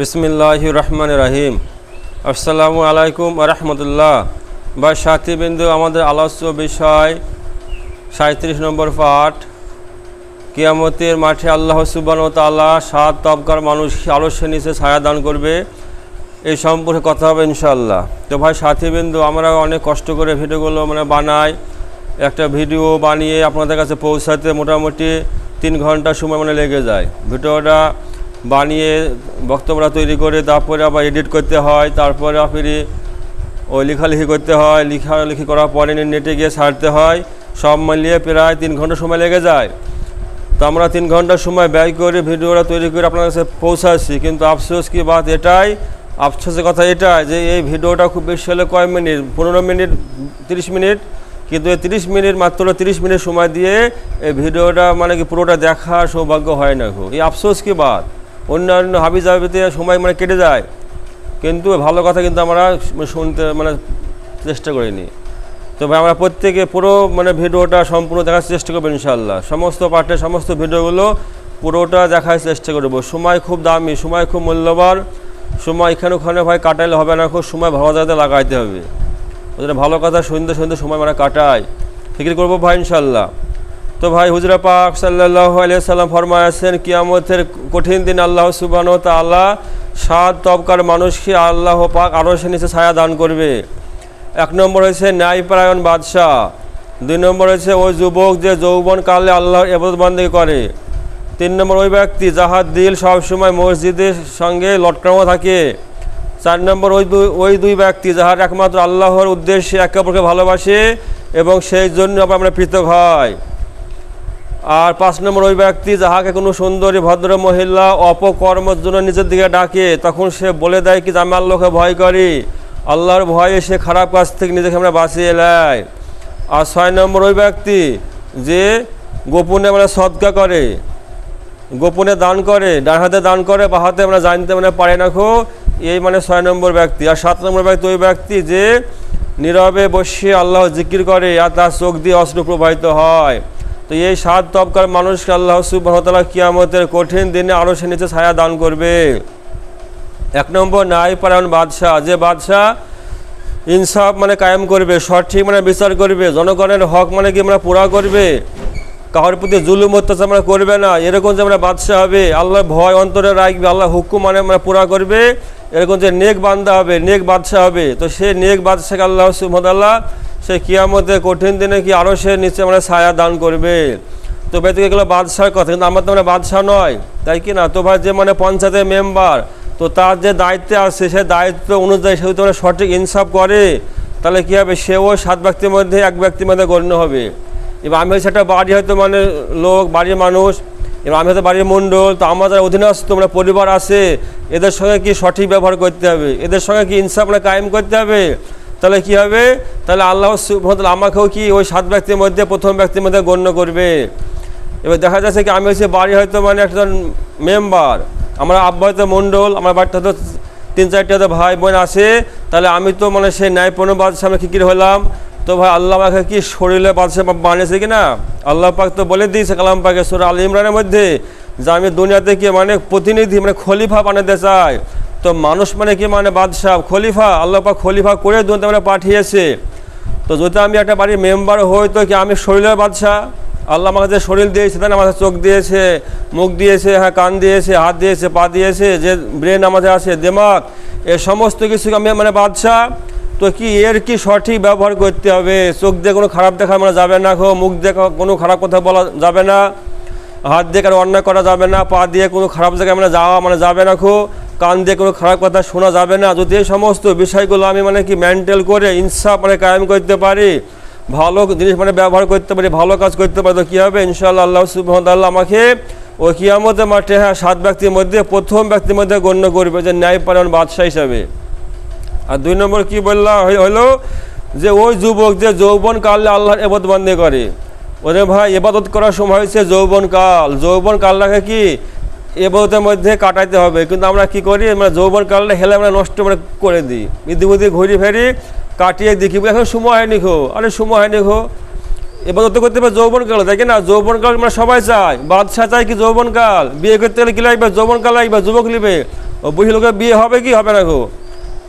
বিসমিল্লাহির রহমানির রহিম। আসসালামু আলাইকুম ওয়া রাহমাতুল্লাহ। বা সাথীবৃন্দ, আমাদের আলোচ্য বিষয় 37 নম্বর পাঠ, কিয়ামতের মাঠে আল্লাহ সুবহানাহু ওয়া তাআলা 7 তবকার মানুষ আরশের নিচে ছায়া দান করবে, এই সম্পর্কে কথা হবে ইনশাআল্লাহ। তো ভাই সাথীবৃন্দ, আমরা অনেক কষ্ট করে ভিডিওগুলো বানাই। একটা ভিডিও বানিয়ে আপনাদের কাছে পৌঁছাতে মোটামুটি 3 ঘন্টা সময় লেগে যায়। ভিডিওটা বানিয়ে বক্তব্যটা তৈরি করে তারপরে আবার এডিট করতে হয়, তারপরে ফিরে ওই লেখালেখি করতে হয়, লেখালেখি করার পরে নেটে গিয়ে ছাড়তে হয়। সব মিলিয়ে প্রায় 3 ঘন্টা সময় লেগে যায়। তো আমরা 3 ঘন্টা সময় ব্যয় করে ভিডিওটা তৈরি করে আপনার কাছে পৌঁছাচ্ছি, কিন্তু আফসোস কি বাত এটাই, আফসোসের কথা এটাই যে এই ভিডিওটা খুব বেশি হলে কয় মিনিট, 15 মিনিট 30 মিনিট, কিন্তু এই 30 মিনিট মাত্র 30 মিনিট সময় দিয়ে এই ভিডিওটা কি পুরোটা দেখার সৌভাগ্য হয় না। এই আফসোস কি বাত, অন্যান্য হাবিজাবিতে সময় কেটে যায়, কিন্তু ভালো কথা কিন্তু আমরা শুনতে চেষ্টা করিনি। তো ভাই আমরা প্রত্যেকে পুরো ভিডিওটা সম্পূর্ণ দেখার চেষ্টা করবো ইনশাআল্লাহ। সমস্ত পার্টের সমস্ত ভিডিওগুলো পুরোটা দেখার চেষ্টা করব। সময় খুব দামি, সময় খুব মূল্যবান। সময় এখানে ওখানে ভাই কাটাইলে হবে না, খুব সময় ভালো জায়গাতে লাগাইতে হবে। ওদের ভালো কথা শুনতে শুনতে সময় কাটাই, ফিকির করবো ভাই ইনশাআল্লাহ। তো ভাই হুজুর পাক সাল্লাল্লাহু আলাইহি সাল্লাম ফরমায়েছেন, কিয়ামতের কঠিন দিন আল্লাহ সুবহানাহু ওয়া তাআলা 7 তবকার মানুষকে আল্লাহ পাক আরশের নিচে ছায়া দান করবে। 1 নম্বর হয়েছে ন্যায়পরায়ণ বাদশাহ। 2 নম্বর হয়েছে ওই যুবক যে যৌবনকালে আল্লাহর ইবাদত বন্দেগী করে। 3 নম্বর ওই ব্যক্তি যাহার দিল সবসময় মসজিদের সঙ্গে লটকানো থাকে। 4 নম্বর ওই দুই ব্যক্তি যাহার একমাত্র আল্লাহর উদ্দেশ্যে একে অপরকে ভালোবাসে এবং সেই জন্য আমরা পৃথক হয়। আর 5 নম্বর ওই ব্যক্তি যাহাকে কোনো সুন্দরী ভদ্র মহিলা অপকর্মের জন্য নিজের দিকে ডাকে, তখন সে বলে দেয় কি আমি আল্লাহকে ভয় করি, আল্লাহর ভয়ে সে খারাপ কাজ থেকে নিজেকে বাঁচিয়ে নেয়। আর 6 নম্বর ওই ব্যক্তি যে গোপনে সদকা করে, গোপনে দান করে, ডান হাতে দান করে, বা হাতে জানতে পারে না এই 6 নম্বর ব্যক্তি। আর 7 নম্বর ব্যক্তি ওই ব্যক্তি যে নীরবে বসে আল্লাহ জিকির করে আর তার চোখ দিয়ে অশ্রু প্রবাহিত হয়। তো এই 7 তবকার মানুষকে আল্লাহ সুবহানাহু ওয়া তাআলা কিয়ামতের কঠিন দিনে আরশের নিচে ছায়া দান করবে। 1 নম্বর ন্যায়পরায়ণ বাদশাহ, যে বাদশাহ ইনসাফ কায়েম করবে, সঠিক বিচার করবে, জনগণের হক কি পুরা করবে, কারোর প্রতি জুলুম অত্যাচার করবে না, এরকম যে বাদশাহ হবে, আল্লাহর ভয় অন্তরে রাখবে, আল্লাহ হুকুম পুরা করবে, এরকম যে নেক বান্দা হবে, নেক বাদশাহ হবে। তো সে নেক বাদশাহকে আল্লাহ সুবহানাহু ওয়া তাআলা সে কিয়ামতের কঠিন দিনে কি আরশের নিচে ছায়া দান করবে। তো ভাই এগুলো বাদশার কথা, কিন্তু আমার তো বাদশাহ নয়, তাই কি না? তো ভাই যে পঞ্চায়েতের মেম্বার, তো তার যে দায়িত্বে আছে সে দায়িত্ব অনুযায়ী সে যদি সঠিক ইনসাফ করে, তাহলে কী হবে, সেও 7 ব্যক্তির মধ্যে 1 ব্যক্তির মধ্যে গণ্য হবে। এবার আমি হচ্ছে একটা বাড়ি হয়তো লোক, বাড়ির মানুষ, এবার আমি হয়তো বাড়ির মণ্ডল, তো আমাদের অধীনস্থ পরিবার আছে, এদের সঙ্গে কি সঠিক ব্যবহার করতে হবে, এদের সঙ্গে কি ইনসাফ কায়েম করতে হবে। তাহলে কি হবে, তাহলে আল্লাহ সুবহানাহু ওয়া তাআলা আমাকেও কি ওই 7 ব্যক্তির মধ্যে প্রথম ব্যক্তির মধ্যে গণ্য করবে। এবার দেখা যাচ্ছে কি আমি হচ্ছে বাড়ি হয়তো একজন মেম্বার, আমার আব্বা হয়তো মণ্ডল, আমার বাড়িতে হয়তো 3-4টা হয়তো ভাই বোন আছে, তাহলে আমি তো সেই ন্যায়পূর্ণ বাদশাহ আমি কি হলাম। তো ভাই আল্লাহ আমাকে কি শরীরে বাদশাহ বানিয়েছে কিনা, আল্লাহ পাক তো বলে দিয়েছে কালাম পাকে সূরা আল ইমরানের মধ্যে যে আমি দুনিয়াতে কি প্রতিনিধি খলিফা বানাতে চাই। তো মানুষ কি বাদশাহ, খলিফা, আল্লাহ পাক খলিফা করে দুনিয়াতে পাঠিয়েছে। তো যদি আমি একটা বাড়ির মেম্বার হই, তো কি আমি শরীরের বাদশাহ, আল্লাহ আমাকে যে শরীর দিয়েছে, তাই আমাকে চোখ দিয়েছে, মুখ দিয়েছে, হ্যাঁ কান দিয়েছে, হাত দিয়েছে, পা দিয়েছে, যে ব্রেন আমাদের আছে, দিমাগ, এ সমস্ত কিছু আমি বাদশাহ। তো কি এর কি সঠিক ব্যবহার করতে হবে, চোখ দিয়ে কোনো খারাপ দেখা যাবে না, মুখ দিয়ে কোনো খারাপ কথা বলা যাবে না, হাত দিয়ে কারো অন্যায় করা যাবে না, পা দিয়ে কোনো খারাপ জায়গায় যাওয়া যাবে না, কান দিয়ে কোনো খারাপ কথা শোনা যাবে না। যদি এই সমস্ত বিষয়গুলো আমি কি মেনটেন করে ইনসাফ কায়েম করতে পারি, ভালো জিনিস ব্যবহার করতে পারি, ভালো কাজ করতে পারি, তো কী হবে ইনশাআল্লাহ আল্লাহ সুবহানাহু ওয়া তাআলা আমাকে ওই কিয়ামতের মাঠে 7 ব্যক্তির মধ্যে প্রথম ব্যক্তির মধ্যে গণ্য করবে, যে ন্যায়পরায়ণ বাদশাহ হিসাবে। আর 2 নম্বর কি বললাম হলো যে ওই যুবক যে যৌবনকালে আল্লাহর ইবাদত বন্দেগী করে। ওরে ভাই ইবাদত করার সময় হচ্ছে যৌবনকাল, যৌবনকালটাকে কি ইবাদতের মধ্যে কাটাইতে হবে, কিন্তু আমরা কি করি, যৌবনকালটা হেলে নষ্ট করে দিই, ইতিমধ্যে ঘুরি ফেরি কাটিয়ে দেখি এখন সময় হয়নি আরে সময় হয়নি ইবাদত করতে হবে যৌবনকাল, তাই না? যৌবনকাল মানে সবাই চায়, বাদশাহ চায় কি যৌবনকাল, বিয়ে করতে গেলে কি লাগবে? যৌবনকাল লাগবে, যুবক নিবে। ও বুড়ি লোকের বিয়ে হবে কি হবে না গো?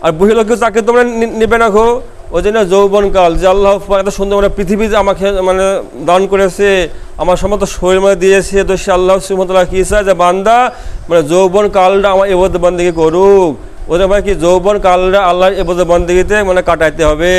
আর বুড়ি লোকের চাকরি তোমরা নিবে না গো। ওই জন্য যৌবনকাল, যে আল্লাহ এত সুন্দর মানে পৃথিবী যে আমাকে মানে দান করেছে, আমার সমস্ত শরীর মধ্যে দিয়েছে, তো সে আল্লাহ সুবহানাহু ওয়া তাআলা কি চায় যে বান্দা মানে যৌবনকালটা আমার ইবাদত বন্দেগী করুক। ওদের ভাই কি যৌবনকালটা আল্লাহর ইবাদত বন্দেগীতে মানে কাটাইতে হবে।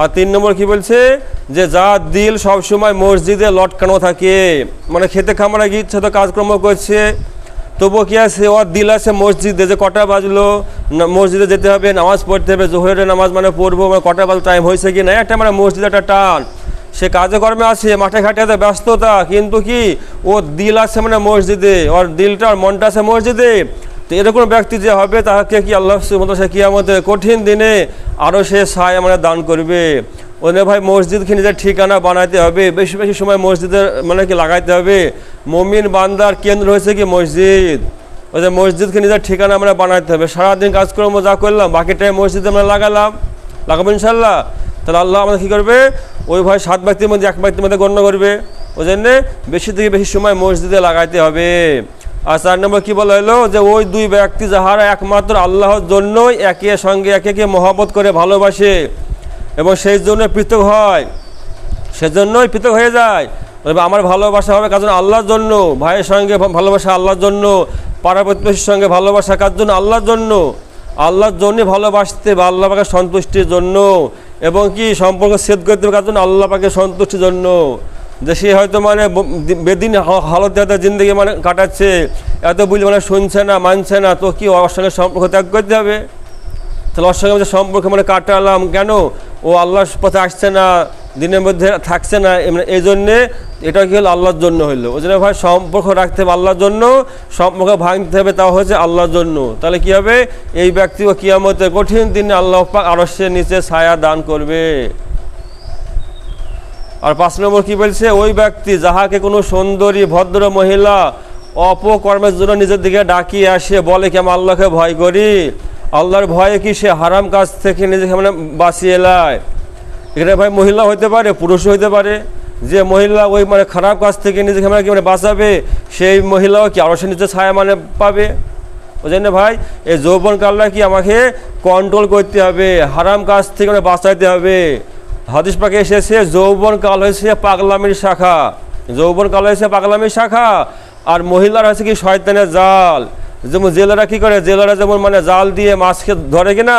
আর 3 নম্বর কি বলছে যে যার দিল সবসময় মসজিদে লটকানো থাকে, মানে খেতে খামারে গিয়েছে তো কাজকর্ম করছে, তবুও কি আছে ওর দিল আছে মসজিদে, যে কটা বাজলো মসজিদে যেতে হবে, নামাজ পড়তে হবে, জোহরের নামাজ মানে পড়বো, মানে কটা বাজলো টাইম হয়েছে কি না, একটা মানে মসজিদে একটা টান। সে কাজে কর্মে আছে, মাঠে ঘাটে আছে, ব্যস্ততা, কিন্তু কি ওর দিল আছে মানে মসজিদে, ওর দিলটা আর মনটা আছে মসজিদে। তো এরকম ব্যক্তি যে হবে তাকে কি আল্লাহ সুবহানাহু ওয়া তাআলা কিয়ামতের কঠিন দিনে আরও সে ছায়া মানে দান করবে। ওদের ভাই মসজিদকে নিজের ঠিকানা বানাইতে হবে, বেশি বেশি সময় মসজিদের মানে কি লাগাইতে হবে। মুমিন বান্দার কেন্দ্র হয়েছে কি মসজিদ। ওই যে মসজিদকে নিজের ঠিকানা আমরা বানাইতে হবে। সারাদিন কাজকর্ম যা করলাম বাকি টাইম মসজিদে আমরা লাগাবো ইনশাল্লাহ। তাহলে আল্লাহ আমাদের কী করবে? ওই ভাই 7 ব্যক্তির মধ্যে 1 ব্যক্তির মধ্যে গণ্য করবে। ওই জন্যে বেশি থেকে বেশি সময় মসজিদে লাগাইতে হবে। আর 4 নম্বর কী বলা হলো যে ওই 2 ব্যক্তি যাহারা একমাত্র আল্লাহর জন্যই একে সঙ্গে একে মহব্বত করে ভালোবাসে এবং সেই জন্য পৃথক হয়, সেজন্যই পৃথক হয়ে যায়। আমার ভালোবাসা হবে কার জন্য? আল্লাহর জন্য। ভাইয়ের সঙ্গে ভালোবাসা আল্লাহর জন্য, পাড়া প্রতিবেশীর সঙ্গে ভালোবাসা কার জন্য? আল্লাহর জন্য। আল্লাহর জন্যই ভালোবাসতে বা আল্লাহ পাকের সন্তুষ্টির জন্য। এবং কি সম্পর্ক ছেদ করতে হবে কার জন্য? আল্লাহ পাকের সন্তুষ্টির জন্য। যে সে হয়তো মানে বেদিন হালতে হাতে জিন্দগি মানে কাটাচ্ছে, এত বুঝলে মানে শুনছে না, মানছে না, তো কি ওর সঙ্গে সম্পর্ক ত্যাগ করতে হবে? তাহলে ওর সঙ্গে আমাদের সম্পর্ক মানে কাটালাম কেন? ও আল্লাহর পথে আসছে না, দিনের মধ্যে থাকছে না, এই জন্যে এটা কি হলো? আল্লাহর জন্য হইলো। ওই জন্য ভাই সম্পর্ক রাখতে হবে আল্লাহর জন্য, সম্পর্ক ভাঙতে হবে তাও হচ্ছে আল্লাহর জন্য। তাহলে কি হবে? এই ব্যক্তিও কিয়ামতের কঠিন দিনে আল্লাহ পাক আরশের নিচে ছায়া দান করবে। আর 5 নম্বর কি বলছে? ওই ব্যক্তি যাহাকে কোনো সুন্দরী ভদ্র মহিলা অপকর্মের জন্য নিজের দিকে ডাকিয়ে আসে, বলে কি আমি আল্লাহকে ভয় করি, আল্লাহর ভয়ে কি সে হারাম কাজ থেকে নিজেকে মানে বাঁচিয়ে লায়। এখানে ভাই মহিলা হইতে পারে, পুরুষও হইতে পারে। যে মহিলা ওই মানে খারাপ কাজ থেকে নিজেকে মানে কি মানে বাঁচাবে, সেই মহিলাও কি আরশের নিচে ছায়া মানে পাবে। ওই জন্য ভাই এই যৌবনকালটা কি আমাকে কন্ট্রোল করতে হবে, হারাম কাজ থেকে মানে বাঁচাইতে হবে। হাদিস পাকে এসেছে যৌবনকাল হয়েছে পাগলামির শাখা, যৌবনকাল হয়েছে পাগলামির শাখা, আর মহিলার হয়েছে কি শয়তানের জাল। যেমন জেলেরা কী করে, জেলেরা যেমন মানে জাল দিয়ে মাছকে ধরে কিনা,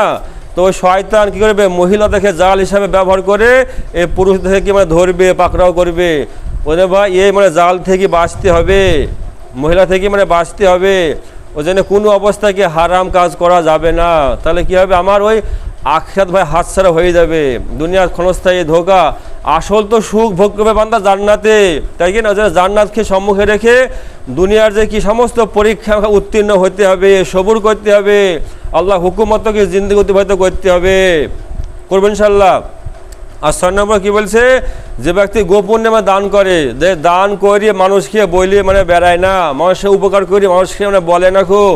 তো ওই শয়তান কী করবে? মহিলা দেখে জাল হিসাবে ব্যবহার করে এই পুরুষ দেখে কি মানে ধরবে, পাকড়াও করবে। ওদের ভাই এই মানে জাল থেকে বাঁচতে হবে, মহিলা থেকে মানে বাঁচতে হবে। ওই জন্য কোনো অবস্থায় কি হারাম কাজ করা যাবে না। তাহলে কি হবে? আমার ওই আখিরাত ভাই হাতছাড়া হয়ে যাবে, দুনিয়ার ক্ষণস্থায়ী ধোঁকা। আসল তো সুখ ভোগ করবে বান্দা জান্নাতে, তাই কি না? জান্নাতকে সম্মুখে রেখে দুনিয়ার যে কি সমস্ত পরীক্ষা উত্তীর্ণ হতে হবে, সবুর করতে হবে, আল্লাহ হুকুমতকে জিন্দেগি অতিবাহিত করতে হবে, করবেন ইনশাল্লাহ। আর 6 নম্বর কী বলছে? যে ব্যক্তি গোপন নামে দান করে, যে দান করিয়ে মানুষকে বলিয়ে মানে বেড়ায় না, মানুষের উপকার করিয়ে মানুষকে মানে বলে না, খুব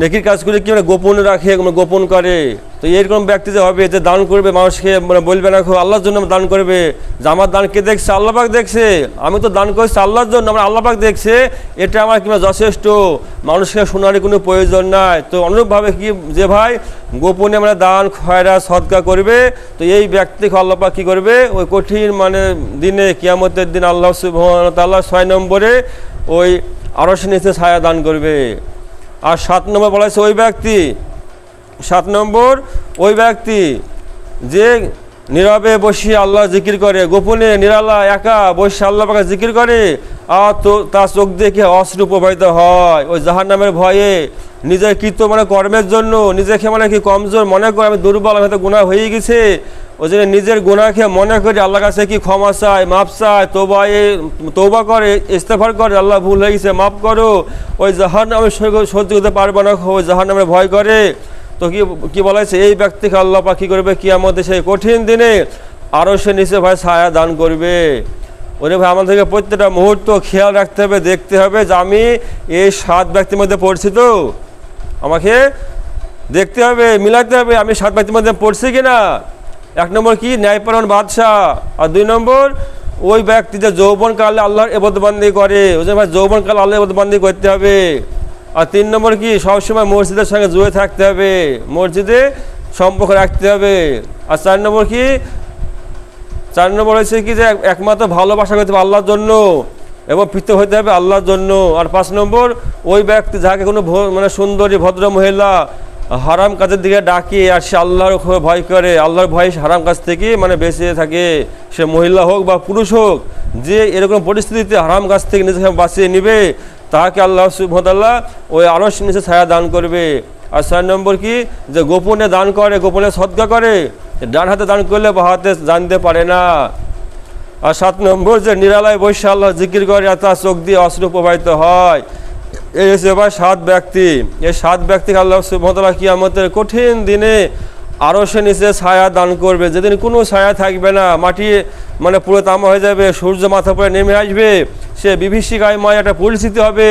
নেকির কাজ করে কি মানে গোপন রাখে, গোপন করে। তো এরকম ব্যক্তি যে হবে যে দান করবে মানুষকে মানে বলবে না, খুব আল্লাহর জন্য দান করবে, যে আমার দান কে দেখছে? আল্লাহ পাক দেখছে, আমি তো দান করছি আল্লাহর জন্য, আমার আল্লাহ পাক দেখছে, এটা আমার কিংবা যথেষ্ট, মানুষকে শোনারই কোনো প্রয়োজন নাই। তো অনুরূপভাবে কি যে ভাই গোপনে মানে দান খয়রাত সদকা করবে, তো এই ব্যক্তিকে আল্লাহ পাক কী করবে? ওই কঠিন মানে দিনে কিয়ামতের দিন আল্লাহ সুবহানাহু ওয়া তাআলা 6 নম্বরে ওই আরশের নিচে ছায়া দান করবে। আর 7 নম্বর বলা হয়েছে ওই ব্যক্তি, 7 নম্বর ওই ব্যক্তি যে নীরবে বসিয়ে আল্লাহ জিকির করে, গোপনে নিরালা একা বসে আল্লাহ পাকে জিকির করে, আর তো তার চোখ দেখে অশ্রু প্রবাহিত হয় ওই জাহান্নামের ভয়ে, নিজের কৃত মানে কর্মের জন্য নিজেকে মানে কি কমজোর মনে করে, আমি দুর্বল, আমি হয়তো গুনাহ হয়ে গেছে, ওই জন্য নিজের গুনাহকে মনে করে আল্লাহর কাছে কি ক্ষমা চায়, মাপ চায়, তওবা করে, ইস্তেগফার করে, আল্লাহ ভুল হয়ে গেছে মাফ করো। ওই জাহান্নামে সহ্য করতে পারবে না, ওই জাহান্নামের ভয় করে। তো কি বলা হয়েছে? এই ব্যক্তিকে আল্লাহ পাক কী করবে? কিয়ামতে সেই কঠিন দিনে আরশের নিচে ভাই ছায়া দান করবে। ওরে ভাই আমাদেরকে প্রত্যেকটা মুহূর্ত খেয়াল রাখতে হবে, দেখতে হবে যে আমি এই 7 ব্যক্তির মধ্যে পড়ছি, তো আমাকে দেখতে হবে, মিলাতে হবে আমি 7 ব্যক্তির মধ্যে পড়ছি কিনা। 1 নম্বর কি? ন্যায়পরায়ণ বাদশাহ। আর 2 নম্বর ওই ব্যক্তি যে যৌবনকালে আল্লাহর ইবাদতবন্দি করে, ওই যে ভাই যৌবনকালে আল্লাহর ইবাদতবন্দি করতে হবে। আর 3 নম্বর কি, সবসময় মসজিদের সঙ্গে জুড়ে থাকতে হবে, মসজিদে সম্পর্ক রাখতে হবে। আর 4 নম্বর কি, 4 নম্বর হচ্ছে কি যে একমাত্র ভালোবাসা করতে হবে আল্লাহর জন্য এবং পৃথক হতে হবে আল্লাহর জন্য। আর 5 নম্বর, ওই ব্যক্তি যাকে কোনো মানে সুন্দরী ভদ্র মহিলা হারাম কাজের দিকে ডাকে আর সে আল্লাহর ভয় করে, আল্লাহর ভয় হারাম কাজ থেকে মানে বেঁচে থাকে, সে মহিলা হোক বা পুরুষ হোক, যে এরকম পরিস্থিতিতে হারাম কাজ থেকে নিজেকে বাঁচিয়ে নেবে, তাকে আল্লাহ সুবহানাহু ওয়া তাআলা ওই আরশ নিচে ছায়া দান করবে। আর 4 নম্বর কি, যে গোপনে দান করে, গোপনে সদকা করে, ডান হাতে দান করলে বা হাতে জানতে পারে না। আর 7 নম্বর, যে নিরালায় বসে আল্লাহ জিকির করে আর তার চোখ দিয়ে অশ্রু প্রবাহিত হয়। এই হচ্ছে এবার 7 ব্যক্তি। এই 7 ব্যক্তিকে আল্লাহ সুবহানাহু ওয়া তাআলা কিয়ামতের কঠিন দিনে আরশের নিচে ছায়া দান করবে, যেদিন কোনো ছায়া থাকবে না, মাটি মানে পুরো তামা হয়ে যাবে, সূর্য মাথা পরে নেমে আসবে, সে বিভীষিকাময় একটা পরিস্থিতি হবে।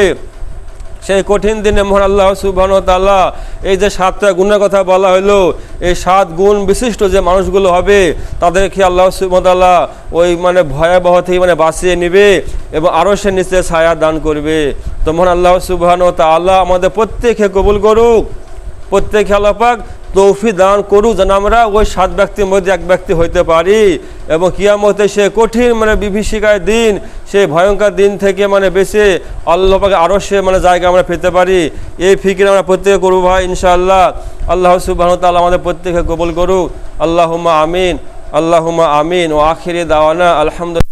সেই কঠিন দিনে মহান আল্লাহ সুবহানাহু ওয়া তাআলা এই যে 7টা গুণের কথা বলা হলো, এই 7 গুণ বিশিষ্ট যে মানুষগুলো হবে তাদেরকে আল্লাহ সুবহানাহু ওয়া তাআলা ওই মানে ভয়াবহ থেকে মানে বাঁচিয়ে নেবে এবং আরশের নিচে ছায়া দান করবে। তো মহান আল্লাহ সুবহানাহু ওয়া তাআলা আমাদের প্রত্যেককে কবুল করুক, প্রত্যেকে আল্লাহ পাক তৌফিক দান করুক যেন আমরা ওই 7 ব্যক্তির মধ্যে এক ব্যক্তি হইতে পারি এবং কিয়ামতে সে কঠিন মানে বিভীষিকার দিন, সেই ভয়ঙ্কর দিন থেকে মানে বেঁচে আল্লাহ পাক আরো সে মানে জায়গা আমরা পেতে পারি। এই ফিকির আমরা প্রত্যেকে করবো ভাই ইনশাআল্লাহ। আল্লাহ সুবহানাহু ওয়া তাআলা আমাদের প্রত্যেকে কবুল করুক। আল্লাহুম্মা আমিন, আল্লাহুম্মা আমিন। ও আখিরি দাওয়ানা আলহামদুলিল্লাহ।